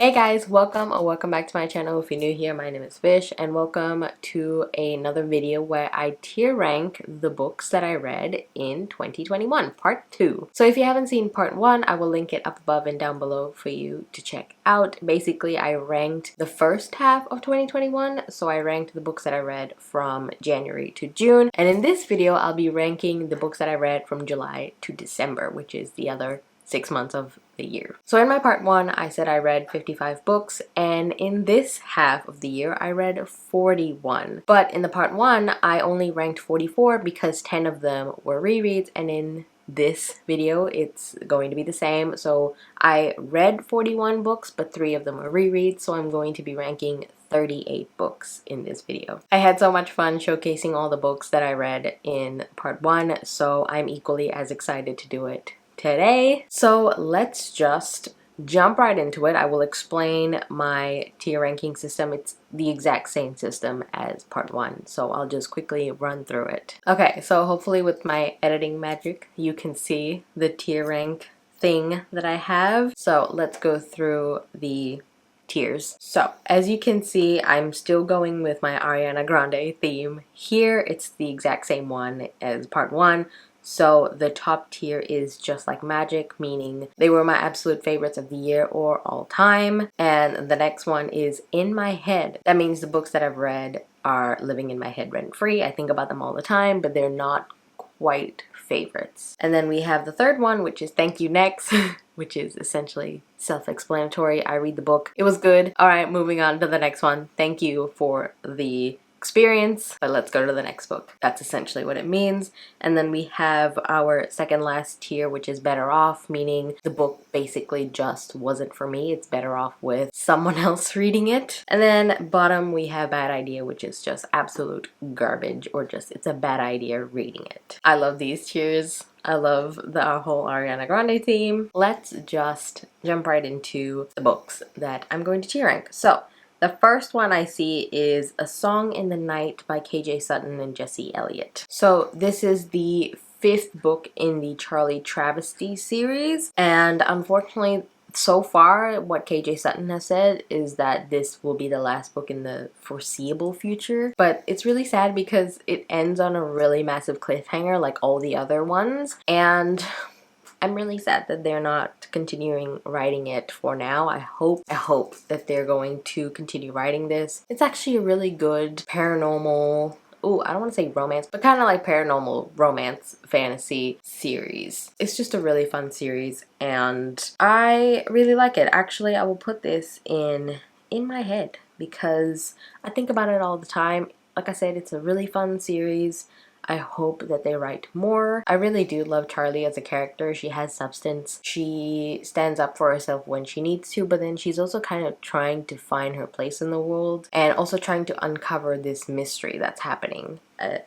Hey guys, welcome or welcome back to my channel. If you're new here, my name is Fish and welcome to another video where I tier rank the books that I read in 2021, part 2. So if you haven't seen part 1, I will link it up above and down below for you to check out. Basically, I ranked the first half of 2021, so I ranked the books that I read from January to June. And in this video, I'll be ranking the books that I read from July to December, which is the other 6 months of the year. So in my part 1, I said I read 55 books, and in this half of the year, I read 41. But in the part 1, I only ranked 44 because 10 of them were rereads, and in this video, it's going to be the same. So I read 41 books, but 3 of them were rereads, so I'm going to be ranking 38 books in this video. I had so much fun showcasing all the books that I read in part 1, so I'm equally as excited to do it today. So let's just jump right into it. I will explain my tier ranking system. It's the exact same system as part 1, so I'll just quickly run through it. Okay, so hopefully with my editing magic you can see the tier rank thing that I have. So let's go through the tiers. So as you can see, I'm still going with my Ariana Grande theme. Here it's the exact same one as part 1. So the top tier is Just Like Magic, meaning they were my absolute favorites of the year or all time. And the next one is In My Head. That means the books that I've read are living in my head rent-free. I think about them all the time, but they're not quite favorites. And then we have the third one, which is Thank You Next, which is essentially self-explanatory. I read the book. It was good. All right, moving on to the next one. Thank you for the experience, but let's go to the next book. That's essentially what it means. And then we have our second last tier, which is Better Off, meaning the book basically just wasn't for me. It's better off with someone else reading it. And then bottom we have Bad Idea, which is just absolute garbage, or just it's a bad idea reading it. I love these tiers. I love the whole Ariana Grande theme. Let's just jump right into the books that I'm going to tier rank. So the first one I see is A Song in the Night by KJ Sutton and Jesse Elliott. So this is the 5th book in the Charlie Travesty series, and unfortunately so far what KJ Sutton has said is that this will be the last book in the foreseeable future. But it's really sad because it ends on a really massive cliffhanger like all the other ones, and I'm really sad that they're not continuing writing it for now. I hope that they're going to continue writing this. It's actually a really good paranormal, I don't want to say romance, but kind of like paranormal romance fantasy series. It's just a really fun series and I really like it. Actually, I will put this in my head because I think about it all the time. Like I said, it's a really fun series. I hope that they write more. I really do love Charlie as a character. She has substance. She stands up for herself when she needs to, but then she's also kind of trying to find her place in the world and also trying to uncover this mystery that's happening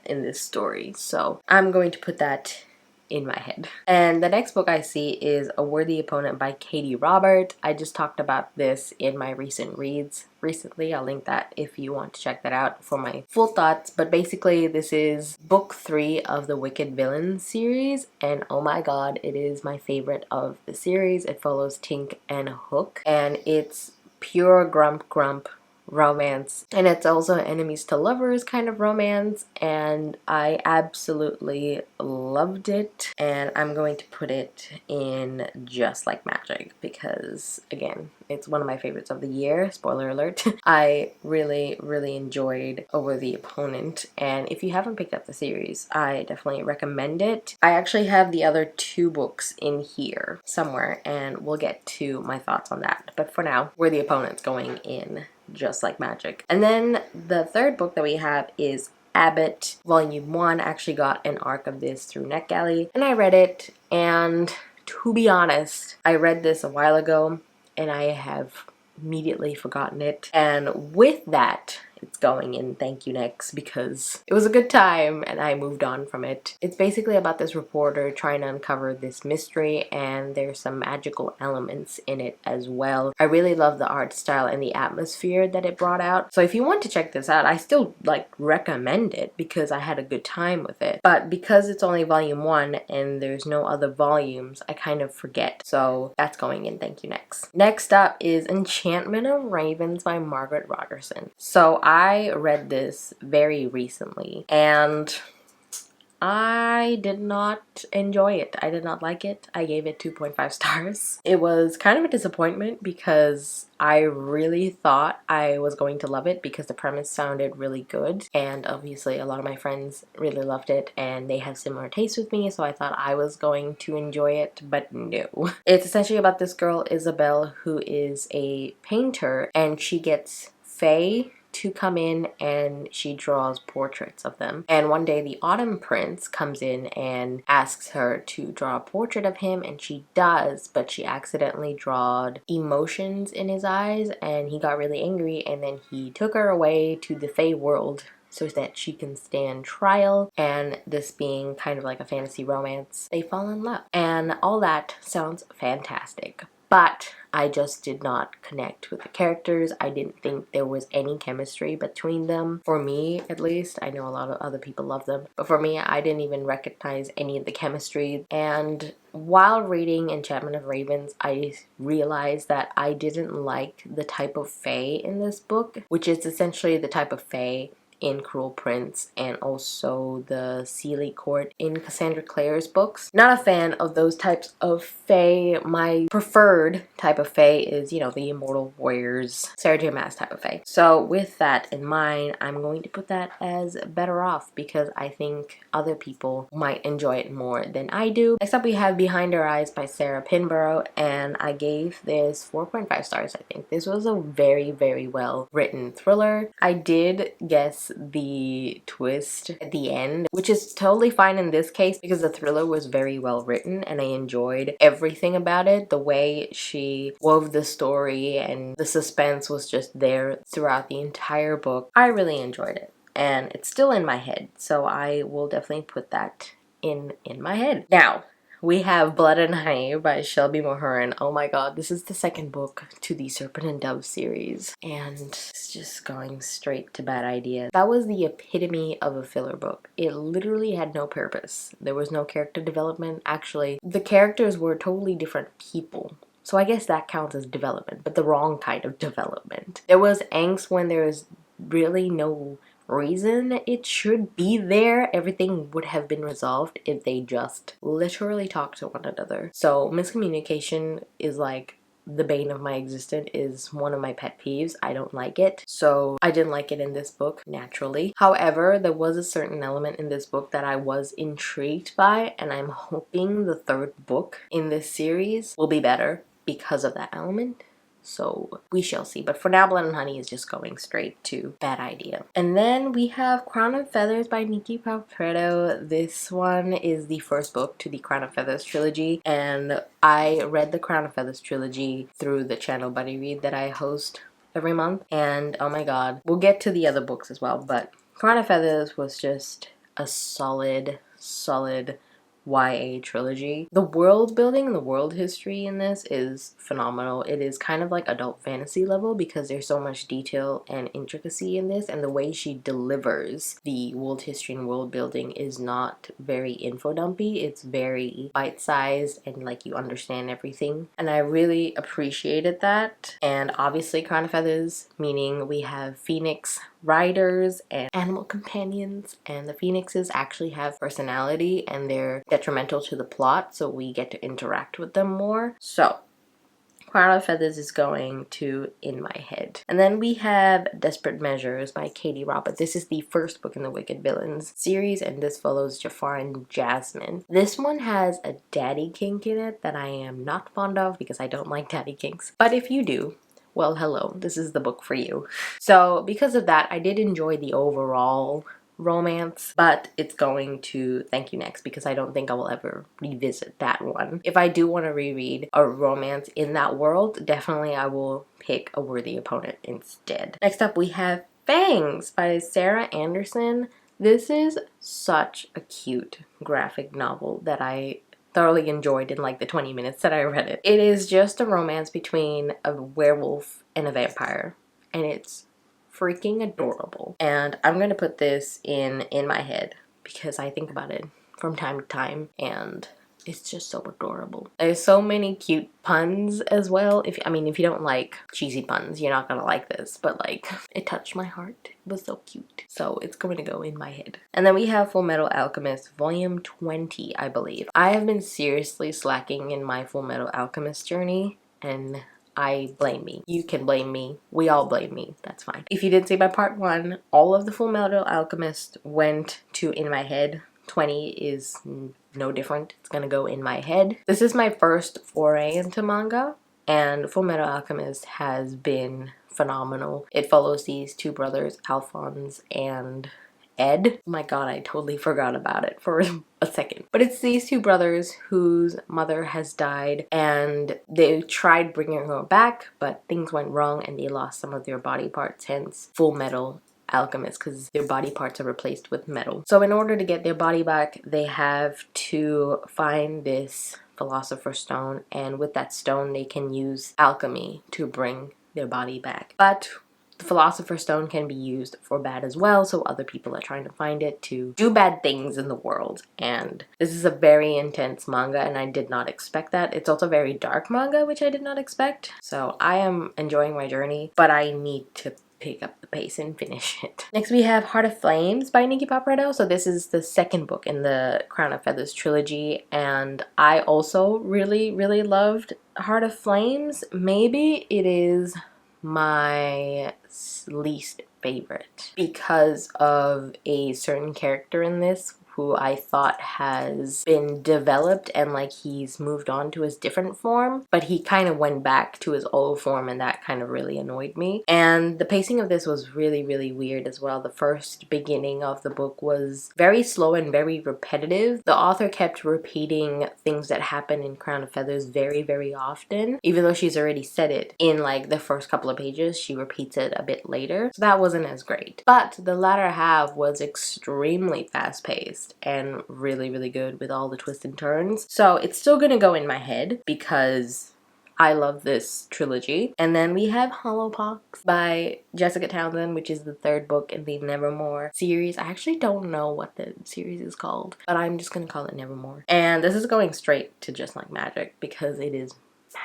in this story. So I'm going to put that in my head. And the next book I see is A Worthy Opponent by Katie Robert. I just talked about this in my recent reads recently. I'll link that if you want to check that out for my full thoughts. But basically this is book 3 of the Wicked Villains series, and oh my god, it is my favorite of the series. It follows Tink and Hook, and it's pure grump romance, and it's also enemies to lovers kind of romance, and I absolutely loved it. And I'm going to put it in Just Like Magic because again, it's one of my favorites of the year. Spoiler alert. I really enjoyed A Worthy Opponent, and if you haven't picked up the series, I definitely recommend it. I actually have the other 2 books in here somewhere, and we'll get to my thoughts on that. But for now, Worthy Opponent's going in Just Like Magic. And then the third book that we have is Abbott Volume One. I actually got an arc of this through NetGalley, and I read it, and to be honest, I read this a while ago and I have immediately forgotten it. And with that, it's going in thank you next because it was a good time and I moved on from it. It's basically about this reporter trying to uncover this mystery, and there's some magical elements in it as well. I really love the art style and the atmosphere that it brought out. So if you want to check this out, I still like recommend it because I had a good time with it. But because it's only volume 1 and there's no other volumes, I kind of forget. So that's going in thank you next. Next up is Enchantment of Ravens by Margaret Rogerson. So I read this very recently and I did not enjoy it. I did not like it. I gave it 2.5 stars. It was kind of a disappointment because I really thought I was going to love it because the premise sounded really good, and obviously a lot of my friends really loved it and they have similar tastes with me, so I thought I was going to enjoy it, but no. It's essentially about this girl, Isabel, who is a painter, and she gets fae to come in and she draws portraits of them. And one day the Autumn Prince comes in and asks her to draw a portrait of him, and she does, but she accidentally drawed emotions in his eyes and he got really angry, and then he took her away to the fae world so that she can stand trial, and this being kind of like a fantasy romance, they fall in love. And all that sounds fantastic. But I just did not connect with the characters. I didn't think there was any chemistry between them. For me, at least. I know a lot of other people love them. But for me, I didn't even recognize any of the chemistry. And while reading Enchantment of Ravens, I realized that I didn't like the type of fae in this book, which is essentially the type of fae in Cruel Prince and also the Seelie Court in Cassandra Clare's books. Not a fan of those types of fae. My preferred type of fae is, you know, the Immortal Warriors, Sarah J. Maas type of fae. So with that in mind, I'm going to put that as better off because I think other people might enjoy it more than I do. Next up we have Behind Her Eyes by Sarah Pinborough, and I gave this 4.5 stars, I think. This was a very, very well written thriller. I did guess the twist at the end, which is totally fine in this case because the thriller was very well written and I enjoyed everything about it. The way she wove the story and the suspense was just there throughout the entire book. I really enjoyed it and it's still in my head, so I will definitely put that in my head. Now we have Blood and Honey by Shelby Maheran. Oh my god, this is the second book to the Serpent and Dove series, and it's just going straight to bad ideas. That was the epitome of a filler book. It literally had no purpose. There was no character development. Actually, the characters were totally different people. So I guess that counts as development, but the wrong kind of development. There was angst when there was really no reason it should be there. Everything would have been resolved if they just literally talked to one another. So miscommunication is like the bane of my existence, is one of my pet peeves. I don't like it. So I didn't like it in this book, naturally. However, there was a certain element in this book that I was intrigued by, and I'm hoping the third book in this series will be better because of that element. So we shall see. But for now, Blood and Honey is just going straight to bad idea. And then we have Crown of Feathers by Nikki Papredo. This one is the first book to the Crown of Feathers trilogy. And I read the Crown of Feathers trilogy through the channel Buddy Read that I host every month. And oh my god, we'll get to the other books as well. But Crown of Feathers was just a solid YA trilogy. The world building and the world history in this is phenomenal. It is kind of like adult fantasy level because there's so much detail and intricacy in this, and the way she delivers the world history and world building is not very info dumpy. It's very bite-sized and like you understand everything, and I really appreciated that. And obviously Crown of Feathers, meaning we have Phoenix riders and animal companions, and the phoenixes actually have personality and they're detrimental to the plot, so we get to interact with them more. So Crown of Feathers is going to in my head. And then we have Desperate Measures by Katie Robert. This is the first book in the Wicked Villains series, and this follows Jafar and Jasmine. This one has a daddy kink in it that I am not fond of because I don't like daddy kinks. But if you do, well, hello, this is the book for you. So because of that, I did enjoy the overall romance, but it's going to thank you next because I don't think I will ever revisit that one. If I do want to reread a romance in that world, definitely I will pick A Worthy Opponent instead. Next up we have Fangs by Sarah Anderson. This is such a cute graphic novel that I thoroughly enjoyed in like the 20 minutes that I read it. It is just a romance between a werewolf and a vampire, and it's freaking adorable. And I'm gonna put this in my head because I think about it from time to time, and it's just so adorable. There's so many cute puns as well. If you don't like cheesy puns, you're not gonna like this, but like, it touched my heart. It was so cute. So it's going to go in my head. And then we have Fullmetal Alchemist Volume 20, I believe. I have been seriously slacking in my Fullmetal Alchemist journey, and I blame me. You can blame me. We all blame me. That's fine. If you didn't see my part 1, all of the Fullmetal Alchemist went to in my head. 20 is no different. It's gonna go in my head. This is my first foray into manga, and Fullmetal Alchemist has been phenomenal. It follows these two brothers, Alphonse and Ed. Oh my god, I totally forgot about it for a second. But it's these two brothers whose mother has died, and they tried bringing her back, but things went wrong and they lost some of their body parts, hence Fullmetal Alchemist, because their body parts are replaced with metal. So in order to get their body back, they have to find this philosopher's stone, and with that stone they can use alchemy to bring their body back. But the philosopher's stone can be used for bad as well, so other people are trying to find it to do bad things in the world. And this is a very intense manga, and I did not expect that. It's also a very dark manga, which I did not expect. So I am enjoying my journey, but I need to pick up the pace and finish it. Next we have Heart of Flames by Nikki Papredo. So this is the second book in the Crown of Feathers trilogy, and I also really loved Heart of Flames. Maybe it is my least favorite because of a certain character in this who I thought has been developed and like he's moved on to his different form, but he kind of went back to his old form, and that kind of really annoyed me. And the pacing of this was really weird as well. The first beginning of the book was very slow and very repetitive. The author kept repeating things that happen in Crown of Feathers very often, even though she's already said it in like the first couple of pages. She repeats it a bit later, so that wasn't as great. But the latter half was extremely fast-paced and really good with all the twists and turns. So it's still gonna go in my head because I love this trilogy. And then we have Hollowpox by Jessica Tauzin, which is the third book in the Nevermoor series. I actually don't know what the series is called, but I'm just gonna call it Nevermoor. And this is going straight to just like magic because it is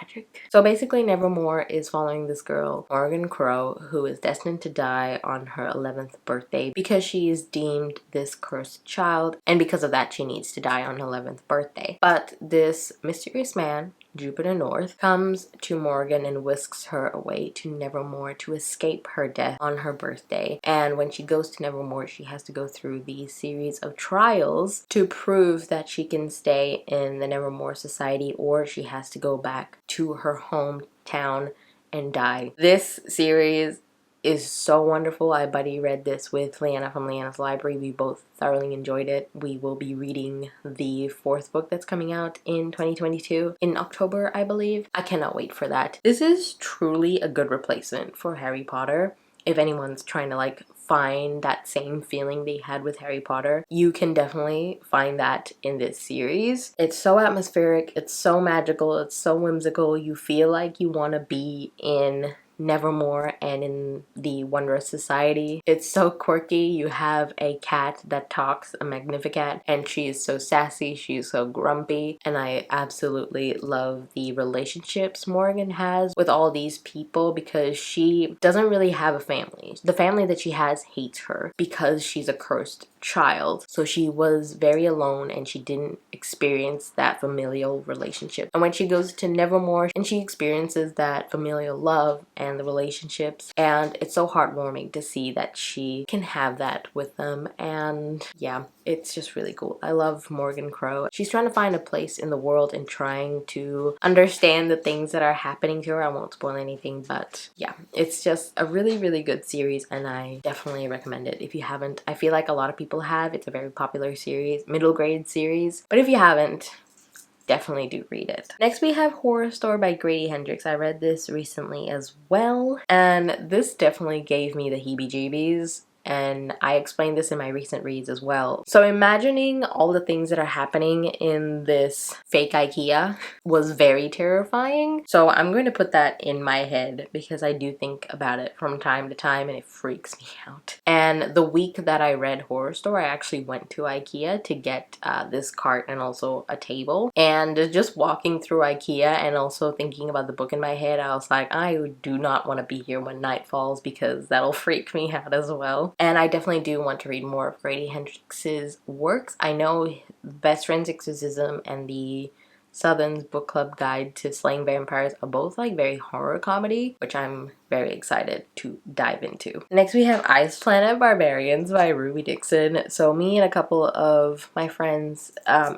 magic. So basically Nevermoor is following this girl, Morgan Crow, who is destined to die on her 11th birthday because she is deemed this cursed child, and because of that she needs to die on her 11th birthday. But this mysterious man, Jupiter North, comes to Morgan and whisks her away to Nevermoor to escape her death on her birthday. And when she goes to Nevermoor, she has to go through these series of trials to prove that she can stay in the Nevermoor Society, or she has to go back to her hometown and die. This series is so wonderful. I buddy read this with Leanna from Leanna's Library. We both thoroughly enjoyed it. We will be reading the 4th book that's coming out in 2022 in October, I believe. I cannot wait for that. This is truly a good replacement for Harry Potter. If anyone's trying to like find that same feeling they had with Harry Potter, you can definitely find that in this series. It's so atmospheric, it's so magical, it's so whimsical. You feel like you want to be in Nevermoor and in the Wondrous Society. It's so quirky. You have a cat that talks, a Magnificat, and she is so sassy, she is so grumpy, and I absolutely love the relationships Morgan has with all these people because she doesn't really have a family. The family that she has hates her because she's a cursed child, so she was very alone and she didn't experience that familial relationship. And when she goes to Nevermoor and she experiences that familial love and the relationships, and it's so heartwarming to see that she can have that with them. And yeah, it's just really cool. I love Morgan Crow. She's trying to find a place in the world and trying to understand the things that are happening to her. I won't spoil anything, but yeah, it's just a really good series, and I definitely recommend it if you haven't. I feel like a lot of people have. It's a very popular series, middle grade series, but if you haven't, definitely do read it. Next we have Horror Store by Grady Hendricks. I read this recently as well, and this definitely gave me the heebie-jeebies. And I explained this in my recent reads as well. So imagining all the things that are happening in this fake IKEA was very terrifying. So I'm going to put that in my head because I do think about it from time to time and it freaks me out. And the week that I read Horror Store, I actually went to IKEA to get this cart and also a table. And just walking through IKEA and also thinking about the book in my head, I was like, I do not want to be here when night falls because that'll freak me out as well. And I definitely do want to read more of Grady Hendrix's works. I know Best Friends Exorcism and the Sutton's Book Club Guide to Slaying Vampires are both like very horror comedy, which I'm very excited to dive into. Next we have Ice Planet Barbarians by Ruby Dixon. So me and a couple of my friends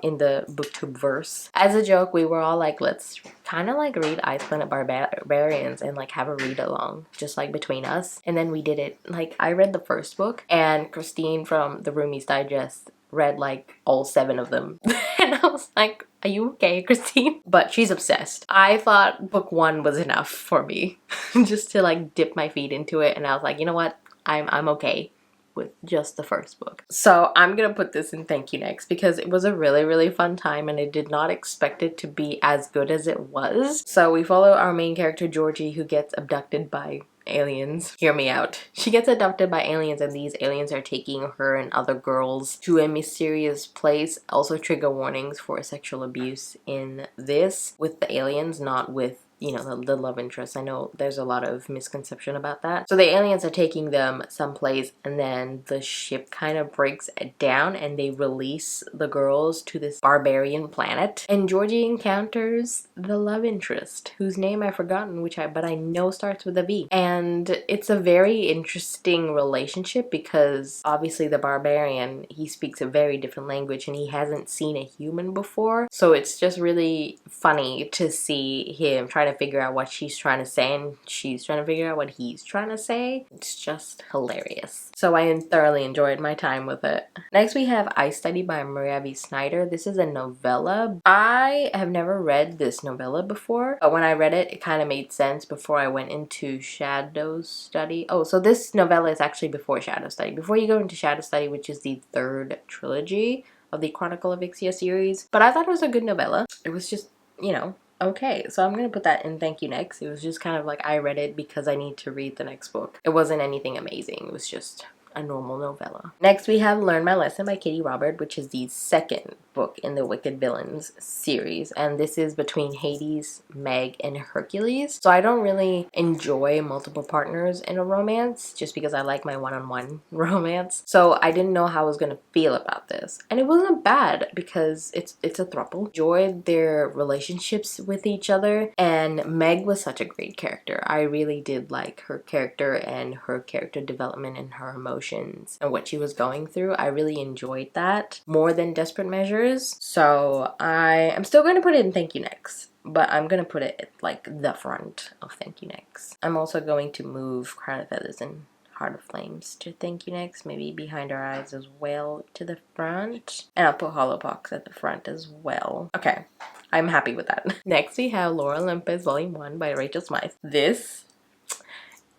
in the booktube-verse, as a joke, we were all like, let's kind of like read Ice Planet Barbarians and like have a read along just like between us. And then we did it. Like I read the first book and Christine from the Roomies Digest read like all 7 of them. And I was like, are you okay, Christine? But she's obsessed. I thought book 1 was enough for me just to like dip my feet into it, and I was like, you know what, I'm okay with just the first book. So I'm gonna put this in thank you next because it was a really fun time and I did not expect it to be as good as it was. So we follow our main character Georgie, who gets abducted by aliens. Hear me out. She gets adopted by aliens and these aliens are taking her and other girls to a mysterious place. Also trigger warnings for sexual abuse in this with the aliens, not with, you know, the love interest. I know there's a lot of misconception about that. So the aliens are taking them someplace and then the ship kind of breaks down and they release the girls to this barbarian planet. And Georgie encounters the love interest, whose name I've forgotten, but I know starts with a V. And it's a very interesting relationship because obviously the barbarian, he speaks a very different language and he hasn't seen a human before. So it's just really funny to see him try to figure out what she's trying to say and she's trying to figure out what he's trying to say. It's just hilarious. So I thoroughly enjoyed my time with it. Next we have I Study by Maria V. Snyder. This is a novella. I have never read this novella before, but when I read it, it kind of made sense before I went into Shadow Study. Oh, so this novella is actually before Shadow Study. Before you go into Shadow Study, which is the 3rd trilogy of the Chronicle of Ixia series. But I thought it was a good novella. It was just, you know, okay, so I'm gonna put that in thank you next. It was just kind of like I read it because I need to read the next book. It wasn't anything amazing. It was just a normal novella. Next we have Learn My Lesson by Katie Robert, which is the 2nd book in the Wicked Villains series, and this is between Hades, Meg, and Hercules. So I don't really enjoy multiple partners in a romance just because I like my one-on-one romance. So I didn't know how I was gonna feel about this, and it wasn't bad because it's a throuple. Enjoyed their relationships with each other, and Meg was such a great character. I really did like her character and her character development and her emotions and what she was going through. I really enjoyed that more than Desperate Measures. So I am still going to put it in thank you next, but I'm going to put it at like the front of thank you next. I'm also going to move Crown of Feathers and Heart of Flames to thank you next, maybe Behind Our Eyes as well to the front, and I'll put Hollowpox at the front as well. Okay, I'm happy with that. Next we have Olympus Volume 1 by Rachel Smythe. This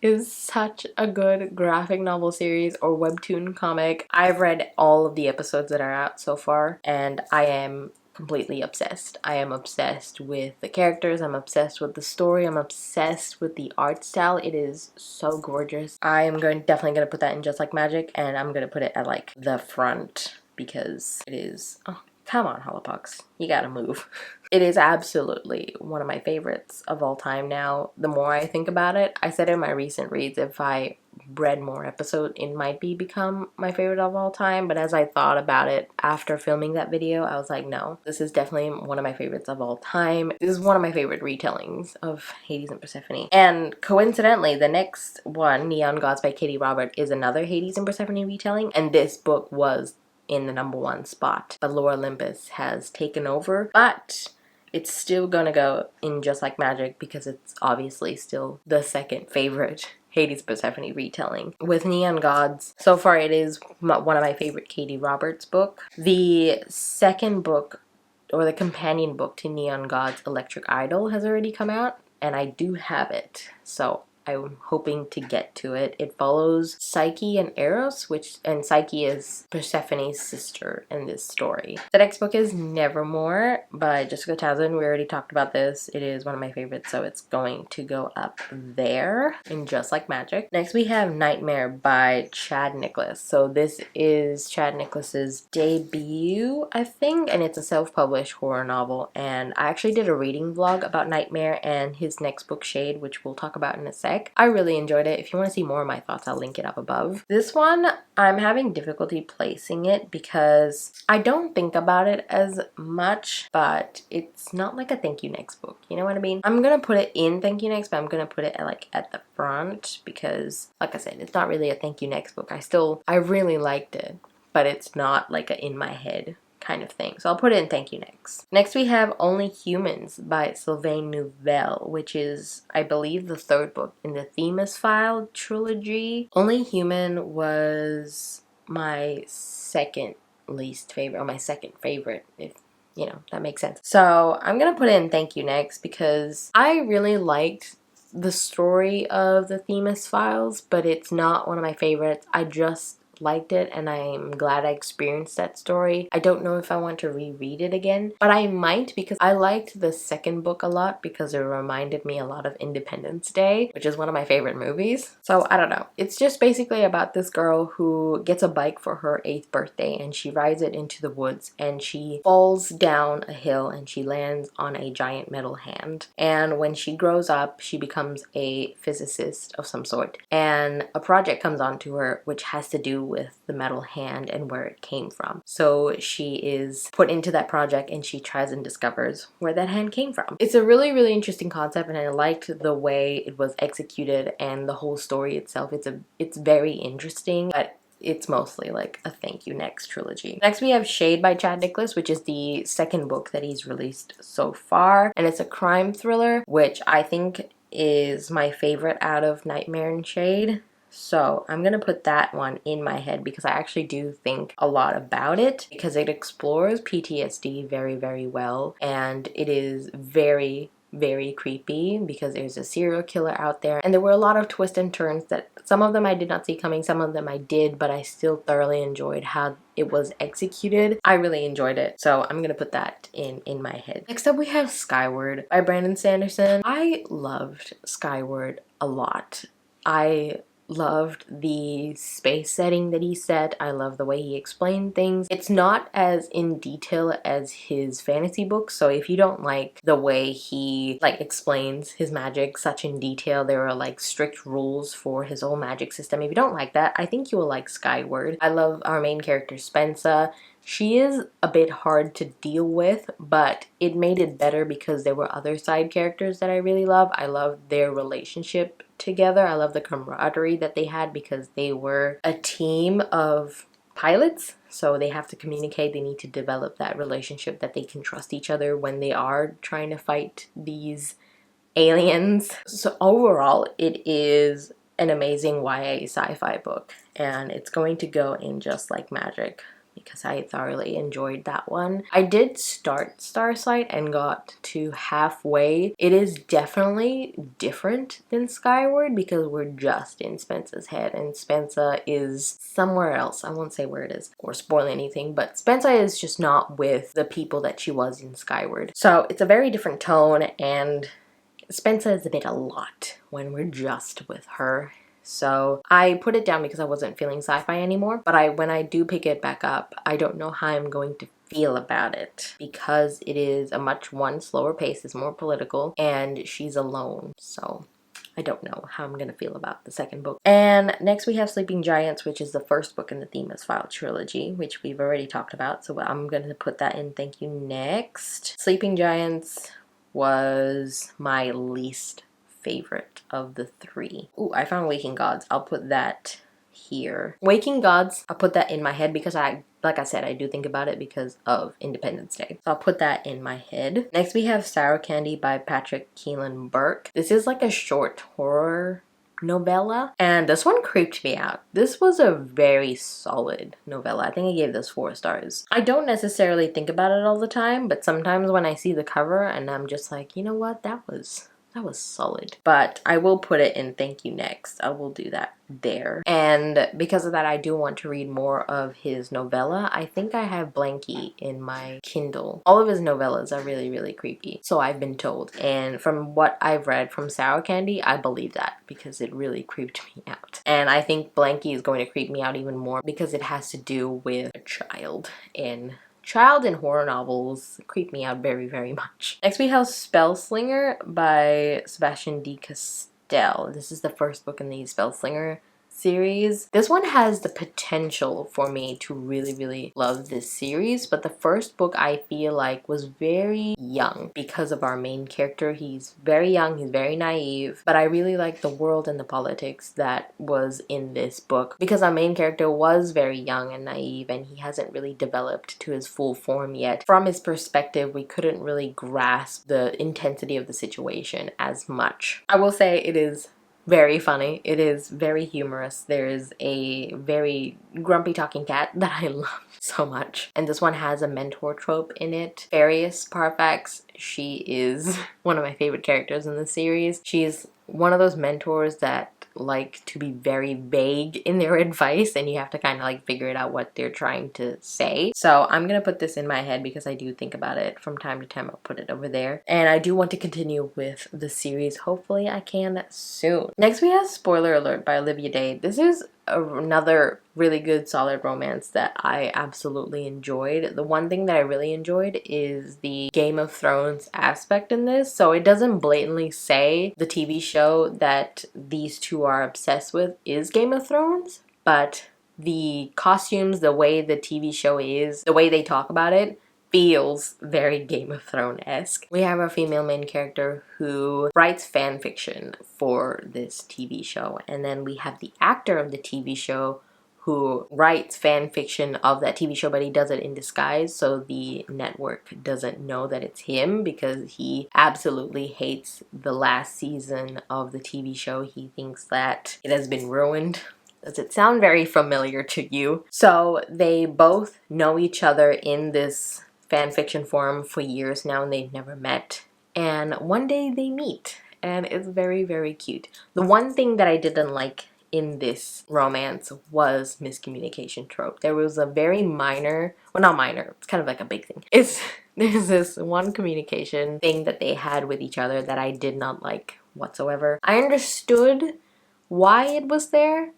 is such a good graphic novel series or webtoon comic. I've read all of the episodes that are out so far and I am completely obsessed. I am obsessed with the characters, I'm obsessed with the story, I'm obsessed with the art style. It is so gorgeous. I am definitely gonna put that in Just Like Magic, and I'm gonna put it at like the front because it is, oh, come on, Hollowpox, you gotta move. It is absolutely one of my favorites of all time now. The more I think about it, I said in my recent reads, if I read more episodes, it might become my favorite of all time. But as I thought about it after filming that video, I was like, no, this is definitely one of my favorites of all time. This is one of my favorite retellings of Hades and Persephone. And coincidentally, the next one, Neon Gods by Katie Robert, is another Hades and Persephone retelling. And this book was in the #1 spot. But Lore Olympus has taken over. But it's still gonna go in Just Like Magic because it's obviously still the 2nd favorite Hades Persephone retelling. With Neon Gods, so far it is one of my favorite Katie Roberts book. The 2nd book or the companion book to Neon God's Electric Idol has already come out, and I do have it, so I'm hoping to get to it. It follows Psyche and Eros, and Psyche is Persephone's sister in this story. The next book is Nevermoor by Jessica Tauzin. We already talked about this. It is one of my favorites, so it's going to go up there in Just Like Magic. Next we have Nightmare by Chad Nicholas. So this is Chad Nicholas's debut, I think, and it's a self-published horror novel. And I actually did a reading vlog about Nightmare and his next book, Shade, which we'll talk about in a sec. I really enjoyed it. If you want to see more of my thoughts, I'll link it up above. This one, I'm having difficulty placing it because I don't think about it as much, but it's not like a Thank You Next book. You know what I mean? I'm gonna put it in Thank You Next, but I'm gonna put it at the front because, like I said, it's not really a Thank You Next book. I really liked it, but it's not like a in my head kind of thing. So I'll put it in Thank You Next. Next we have Only Humans by Sylvain Nouvelle, which is, I believe, the third book in the Themis File trilogy. Only Human was my second least favorite, or my second favorite, if you know, that makes sense. So I'm gonna put it in Thank You Next because I really liked the story of the Themis Files, but it's not one of my favorites. I just liked it and I'm glad I experienced that story. I don't know if I want to reread it again, but I might because I liked the second book a lot because it reminded me a lot of Independence Day, which is one of my favorite movies. So I don't know. It's just basically about this girl who gets a bike for her 8th birthday and she rides it into the woods and she falls down a hill and she lands on a giant metal hand. And when she grows up, she becomes a physicist of some sort, and a project comes onto her which has to do with the metal hand and where it came from. So she is put into that project and she tries and discovers where that hand came from. It's a really, really interesting concept and I liked the way it was executed and the whole story itself. It's very interesting, but it's mostly like a Thank You Next trilogy. Next we have Shade by Chad Nicholas, which is the second book that he's released so far, and it's a crime thriller, which I think is my favorite out of Nightmare and Shade. So I'm gonna put that one in my head because I actually do think a lot about it because it explores PTSD very, very well, and it is very, very creepy because there's a serial killer out there, and there were a lot of twists and turns that some of them I did not see coming, some of them I did, but I still thoroughly enjoyed how it was executed. I really enjoyed it, so I'm gonna put that in my head. Next up we have Skyward by Brandon Sanderson. I loved Skyward a lot. I loved the space setting that he set. I love the way he explained things. It's not as in detail as his fantasy books, so if you don't like the way he explains his magic such in detail, there are like strict rules for his whole magic system. If you don't like that, I think you will like Skyward. I love our main character Spensa. She is a bit hard to deal with, but it made it better because there were other side characters that I really love. I love their relationship together. I love the camaraderie that they had because they were a team of pilots, so they have to communicate. They need to develop that relationship that they can trust each other when they are trying to fight these aliens. So overall, it is an amazing YA sci-fi book, and it's going to go in Just Like Magic because I thoroughly enjoyed that one. I did start Starsight and got to halfway. It is definitely different than Skyward because we're just in Spensa's head and Spensa is somewhere else. I won't say where it is or spoil anything, but Spensa is just not with the people that she was in Skyward. So it's a very different tone, and Spensa is a bit a lot when we're just with her. So I put it down because I wasn't feeling sci-fi anymore, but when I do pick it back up, I don't know how I'm going to feel about it because it is a much slower pace, it's more political, and she's alone. So I don't know how I'm gonna feel about the second book. And next we have Sleeping Giants, which is the first book in the Themis File trilogy, which we've already talked about, so I'm gonna put that in Thank You Next. Sleeping Giants was my least favorite of the three. Ooh, I found Waking Gods. I'll put that here. Waking Gods, I'll put that in my head because like I said, I do think about it because of Independence Day. So I'll put that in my head. Next we have Sour Candy by Patrick Keelan Burke. This is like a short horror novella, and this one creeped me out. This was a very solid novella. I think I gave this 4 stars. I don't necessarily think about it all the time, but sometimes when I see the cover and I'm just like, you know what, that was solid. But I will put it in thank you next. I will do that there. And because of that, I do want to read more of his novella. I think I have Blanky in my Kindle. All of his novellas are really, really creepy, so I've been told. And from what I've read from Sour Candy, I believe that because it really creeped me out. And I think Blanky is going to creep me out even more because it has to do with a child in horror novels creep me out very, very much. Next we have Spellslinger by Sebastian de Castell. This is the first book in the Spellslinger series. This one has the potential for me to really, really love this series, but the first book I feel like was very young because of our main character. He's very young, he's very naive, but I really like the world and the politics that was in this book because our main character was very young and naive and he hasn't really developed to his full form yet. From his perspective, we couldn't really grasp the intensity of the situation as much. I will say it is very funny. It is very humorous. There is a very grumpy talking cat that I love so much. And this one has a mentor trope in it. Farius Parfax, she is one of my favorite characters in the series. She's one of those mentors that like to be very vague in their advice and you have to kind of like figure it out what they're trying to say. So I'm gonna put this in my head because I do think about it from time to time. I'll put it over there. And I do want to continue with the series. Hopefully I can soon. Next we have Spoiler Alert by Olivia Day. This is another really good solid romance that I absolutely enjoyed. The one thing that I really enjoyed is the Game of Thrones aspect in this. So it doesn't blatantly say the TV show that these two are obsessed with is Game of Thrones, but the costumes, the way the TV show is, the way they talk about it, feels very Game of Thrones-esque. We have a female main character who writes fan fiction for this TV show, and then we have the actor of the TV show who writes fan fiction of that TV show, but he does it in disguise so the network doesn't know that it's him because he absolutely hates the last season of the TV show. He thinks that it has been ruined. Does it sound very familiar to you? So they both know each other in this fan fiction forum for years now and they've never met. And one day they meet and it's very, very cute. The one thing that I didn't like in this romance was miscommunication trope. There was a very minor, well not minor, it's kind of like a big thing. There's this one communication thing that they had with each other that I did not like whatsoever. I understood why it was there,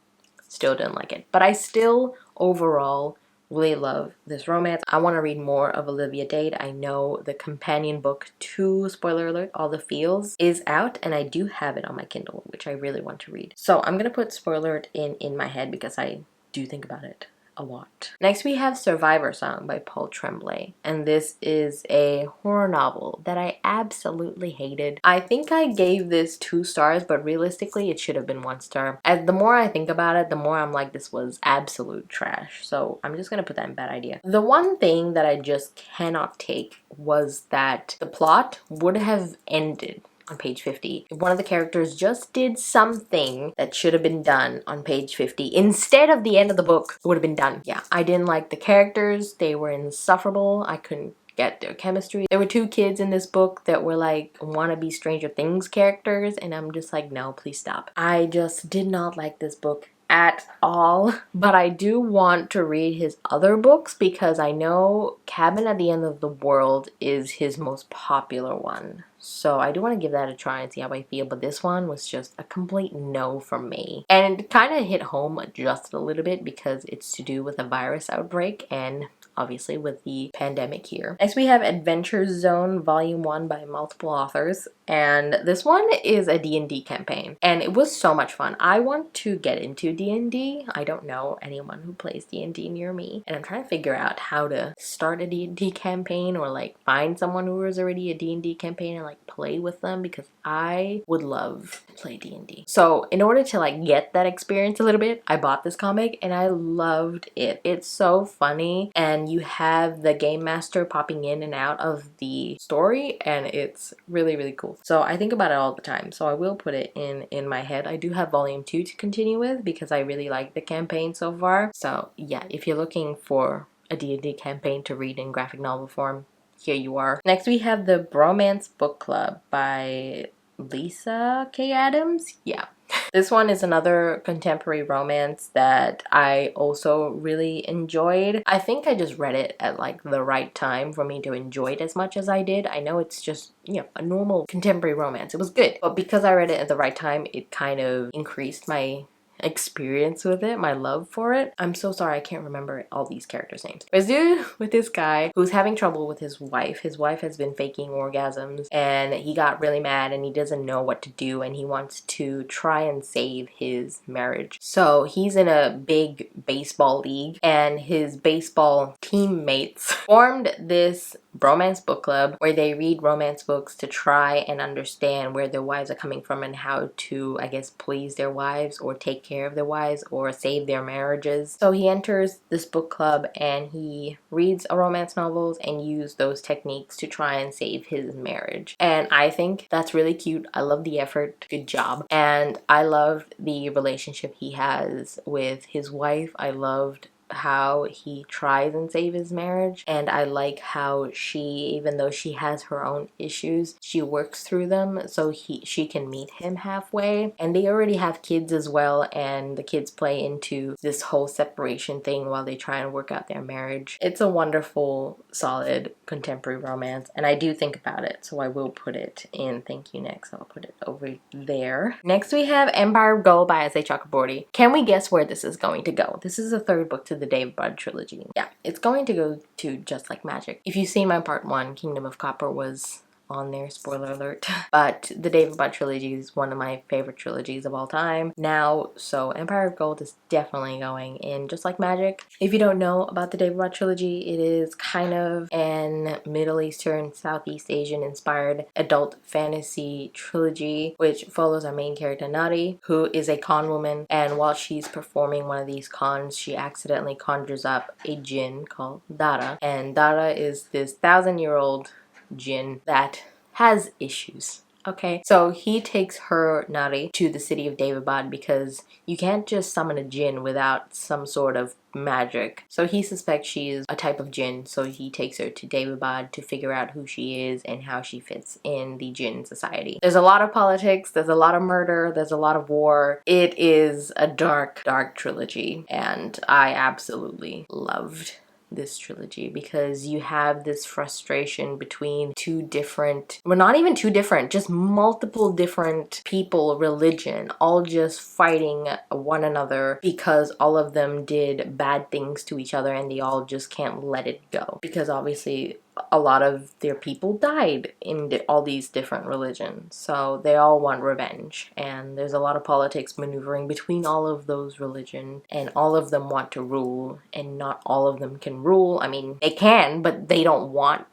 still didn't like it, but I still overall really love this romance. I want to read more of Olivia Dade. I know the companion book to, spoiler alert, All the Feels is out and I do have it on my Kindle, which I really want to read. So I'm gonna put spoiler alert in my head because I do think about it a lot. Next we have Survivor Song by Paul Tremblay, and this is a horror novel that I absolutely hated. I think I gave this 2 stars, but realistically it should have been 1 star. As the more I think about it, the more I'm like, this was absolute trash. So I'm just gonna put that in bad idea. The one thing that I just cannot take was that the plot would have ended on page 50 if one of the characters just did something that should have been done on page 50 instead of the end of the book. It would have been done. Yeah, I didn't like the characters. They were insufferable. I couldn't get their chemistry. There were 2 kids in this book that were like wannabe Stranger Things characters and I'm just like, no, please stop. I just did not like this book at all, but I do want to read his other books because I know Cabin at the End of the World is his most popular one. So I do want to give that a try and see how I feel, but this one was just a complete no from me. And it kind of hit home just a little bit because it's to do with a virus outbreak and obviously with the pandemic here. Next we have Adventure Zone Volume 1 by multiple authors, and this one is a D&D campaign and it was so much fun. I want to get into D&D. I don't know anyone who plays D&D near me and I'm trying to figure out how to start a D&D campaign or like find someone who is already a D&D campaign and like play with them because I would love to play D&D. So in order to like get that experience a little bit, I bought this comic and I loved it. It's so funny and you have the game master popping in and out of the story and it's really, really cool. So I think about it all the time. So I will put it in my head. I do have volume 2 to continue with because I really like the campaign so far. So yeah, if you're looking for a D&D campaign to read in graphic novel form, here you are. Next we have the Bromance Book Club by Lisa K. Adams. Yeah. This one is another contemporary romance that I also really enjoyed. I think I just read it at like the right time for me to enjoy it as much as I did. I know it's just, you know, a normal contemporary romance. It was good. But because I read it at the right time, it kind of increased my experience with it, my love for it. I'm so sorry I can't remember all these characters' names. There's dude with this guy who's having trouble with his wife. His wife has been faking orgasms and he got really mad and he doesn't know what to do and he wants to try and save his marriage. So he's in a big baseball league and his baseball teammates formed this bromance book club where they read romance books to try and understand where their wives are coming from and how to, I guess, please their wives or take care of their wives or save their marriages. So he enters this book club and he reads a romance novels and use those techniques to try and save his marriage. And I think that's really cute. I love the effort. Good job. And I love the relationship he has with his wife. I loved how he tries and save his marriage, and I like how she, even though she has her own issues, she works through them so she can meet him halfway. And they already have kids as well, and the kids play into this whole separation thing while they try and work out their marriage. It's a wonderful, solid contemporary romance, and I do think about it, so I will put it in Thank You Next. I'll put it over there. Next we have Empire of Gold by S.A. Chakraborty. Can we guess where this is going to go? This is the third book to the David Budd trilogy. Yeah, it's going to go to Just Like Magic. If you've seen my part 1, Kingdom of Copper was on there, spoiler alert. But the David Budd trilogy is one of my favorite trilogies of all time now, so Empire of Gold is definitely going in Just Like Magic. If you don't know about the David Budd trilogy, it is kind of an Middle Eastern, Southeast Asian inspired adult fantasy trilogy which follows our main character Nari, who is a con woman, and while she's performing one of these cons, she accidentally conjures up a jinn called Dara, and Dara is this 1,000-year-old jinn that has issues. Okay, so he takes her, Nari, to the city of David Budd because you can't just summon a jinn without some sort of magic. So he suspects she is a type of jinn, so he takes her to David Budd to figure out who she is and how she fits in the jinn society. There's a lot of politics, there's a lot of murder, there's a lot of war. It is a dark, dark trilogy, and I absolutely loved this trilogy because you have this frustration between two different, well, not even two different, just multiple different people, religion, all just fighting one another because all of them did bad things to each other and they all just can't let it go because obviously a lot of their people died in all these different religions, so they all want revenge, and there's a lot of politics maneuvering between all of those religions, and all of them want to rule, and not all of them can rule. I mean, they can, but they don't want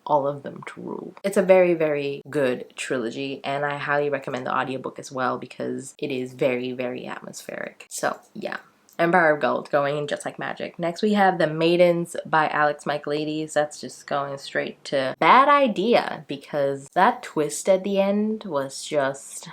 all of them to rule. It's a very, very good trilogy, and I highly recommend the audiobook as well because it is very, very atmospheric. So yeah, Empire of Gold going in Just Like Magic. Next we have The Maidens by Alex Michaelides. That's just going straight to bad idea because that twist at the end was just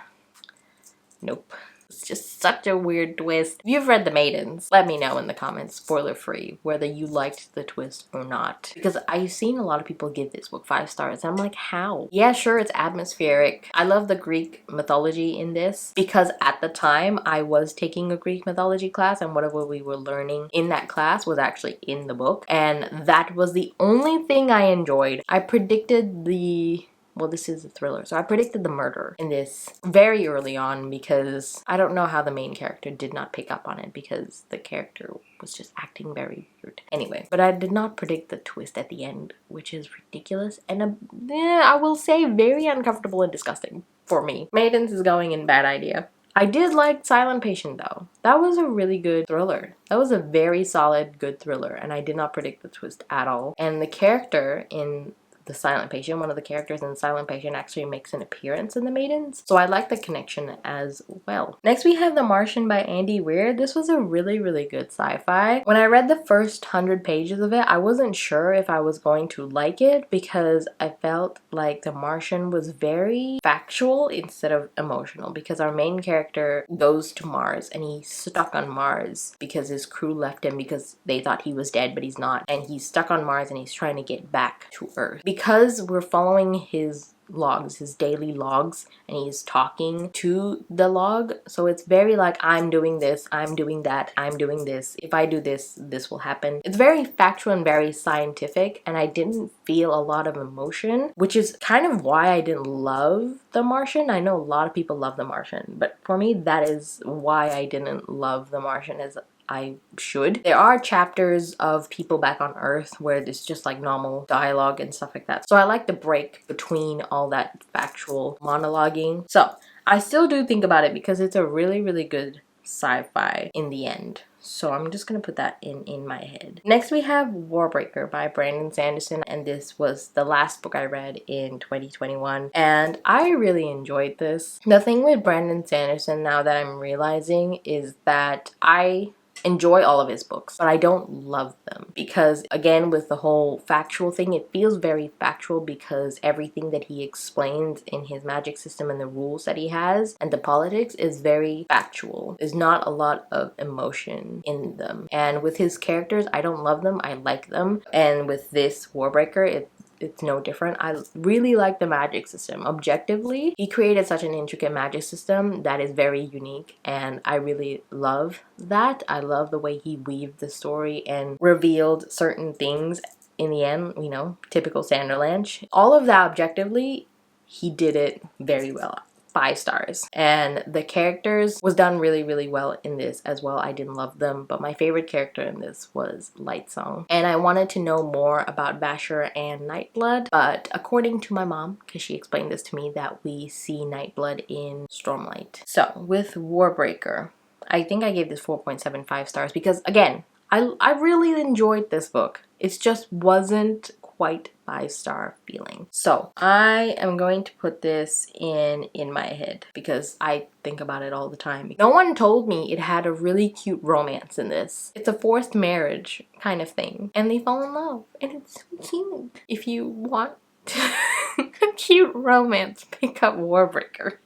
nope. It's just such a weird twist. If you've read The Maidens, let me know in the comments, spoiler free, whether you liked the twist or not. Because I've seen a lot of people give this book 5 stars and I'm like, how? Yeah, sure, it's atmospheric. I love the Greek mythology in this because at the time I was taking a Greek mythology class and whatever we were learning in that class was actually in the book, and that was the only thing I enjoyed. I predicted the well, this is a thriller, so I predicted the murder in this very early on because I don't know how the main character did not pick up on it because the character was just acting very weird. Anyway, but I did not predict the twist at the end, which is ridiculous and I will say very uncomfortable and disgusting for me. Maidens is going in bad idea. I did like Silent Patient though. That was a really good thriller. That was a very solid, good thriller, and I did not predict the twist at all. And the character in the Silent Patient. One of the characters in the Silent Patient actually makes an appearance in The Maidens, so I like the connection as well. Next we have The Martian by Andy Weir. This was a really good sci-fi. When I read the first 100 pages of it, I wasn't sure if I was going to like it because I felt like The Martian was very factual instead of emotional, because our main character goes to Mars and he's stuck on Mars because his crew left him because they thought he was dead, but he's not, and he's stuck on Mars and he's trying to get back to Earth. Because we're following his logs, his daily logs, and he's talking to the log, so it's very like, I'm doing this, I'm doing that, I'm doing this, if I do this, this will happen. It's very factual and very scientific, and I didn't feel a lot of emotion, which is kind of why I didn't love The Martian. I know a lot of people love The Martian, but for me that is why I didn't love The Martian, as I should. There are chapters of people back on Earth where it's just like normal dialogue and stuff like that. So I like the break between all that factual monologuing. So I still do think about it because it's a really good sci-fi in the end. So I'm just gonna put that in my head. Next we have Warbreaker by Brandon Sanderson, and this was the last book I read in 2021, and I really enjoyed this. The thing with Brandon Sanderson now that I'm realizing is that I enjoy all of his books, but I don't love them because, again, with the whole factual thing, it feels very factual because everything that he explains in his magic system and the rules that he has and the politics is very factual. There's not a lot of emotion in them, and with his characters, I don't love them, I like them. And with this Warbreaker, it's no different. I really like the magic system. Objectively, he created such an intricate magic system that is very unique, and I really love that. I love the way he weaved the story and revealed certain things in the end, you know, typical Sanderlanche. All of that objectively, he did it very well. 5 stars. And the characters was done really well in this as well. I didn't love them, but my favorite character in this was Lightsong. And I wanted to know more about Basher and Nightblood, but according to my mom, because she explained this to me, that we see Nightblood in Stormlight. So with Warbreaker, I think I gave this 4.75 stars because, again, I really enjoyed this book. It just wasn't quite 5-star feeling. So I am going to put this in my head because I think about it all the time. No one told me it had a really cute romance in this. It's a forced marriage kind of thing, and they fall in love, and it's so cute. If you want a cute romance, pick up Warbreaker.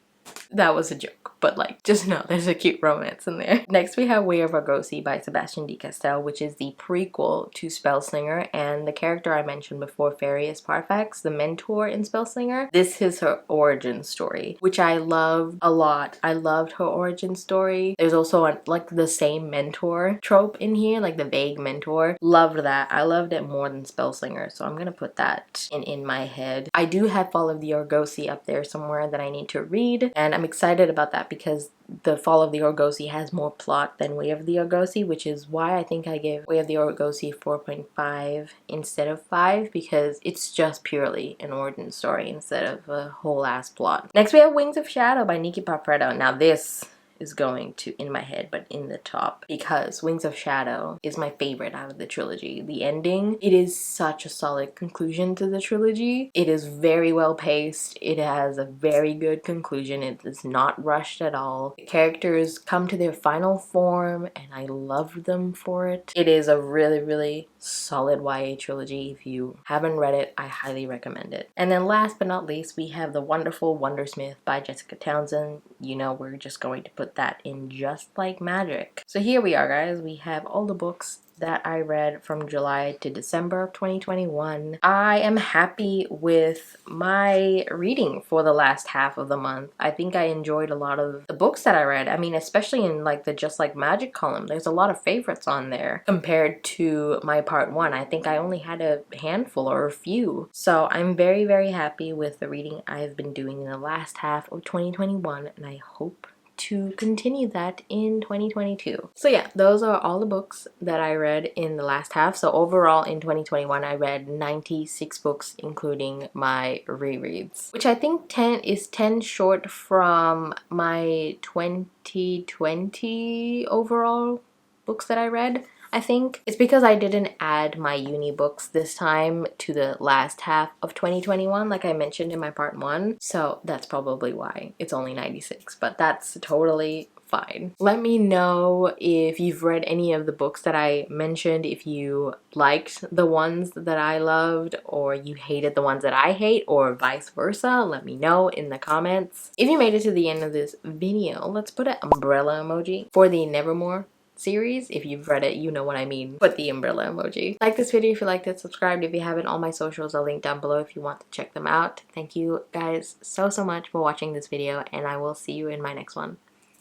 That was a joke, but like, just know there's a cute romance in there. Next we have Weir of Ghosty by Sebastian de Castell, which is the prequel to Spellslinger, and the character I mentioned before, Farius Parfax, the mentor in Spellslinger, this is her origin story, which I love a lot. I loved her origin story. There's also like the same mentor trope in here, like the vague mentor. Loved that. I loved it more than Spellslinger, so I'm gonna put that in my head. I do have Fall of the Orgosi up there somewhere that I need to read, and I'm excited about that because the Fall of the Orgosi has more plot than Way of the Orgosi, which is why I think I gave Way of the Orgosi 4.5 instead of 5, because it's just purely an origin story instead of a whole ass plot. Next we have Wings of Shadow by Nikki Papredo. Now this is going to in my head, but in the top, because Wings of Shadow is my favorite out of the trilogy. The ending, it is such a solid conclusion to the trilogy. It is very well paced. It has a very good conclusion. It is not rushed at all. The characters come to their final form, and I love them for it. It is a really solid YA trilogy. If you haven't read it, I highly recommend it. And then last but not least, we have The Wonderful Wondersmith by Jessica Townsend. You know, we're just going to put that in just like magic. So here we are, guys. We have all the books that I read from July to December of 2021. I am happy with my reading for the last half of the month. I think I enjoyed a lot of the books that I read. I mean, especially in like the Just Like Magic column, there's a lot of favorites on there compared to my part 1. I think I only had a handful or a few. So I'm very happy with the reading I've been doing in the last half of 2021, and I hope to continue that in 2022. So yeah, those are all the books that I read in the last half. So overall in 2021, I read 96 books, including my rereads, which I think 10 is 10 short from my 2020 overall books that I read. I think it's because I didn't add my uni books this time to the last half of 2021 like I mentioned in my part 1. So that's probably why it's only 96, but that's totally fine. Let me know if you've read any of the books that I mentioned, if you liked the ones that I loved or you hated the ones that I hate, or vice versa. Let me know in the comments. If you made it to the end of this video, let's put an umbrella emoji for the Nevermoor series. If you've read it, you know what I mean. Put the umbrella emoji. Like this video if you liked it, subscribe if you haven't. All my socials are linked down below if you want to check them out. Thank you guys so much for watching this video, and I will see you in my next one.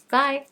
Bye!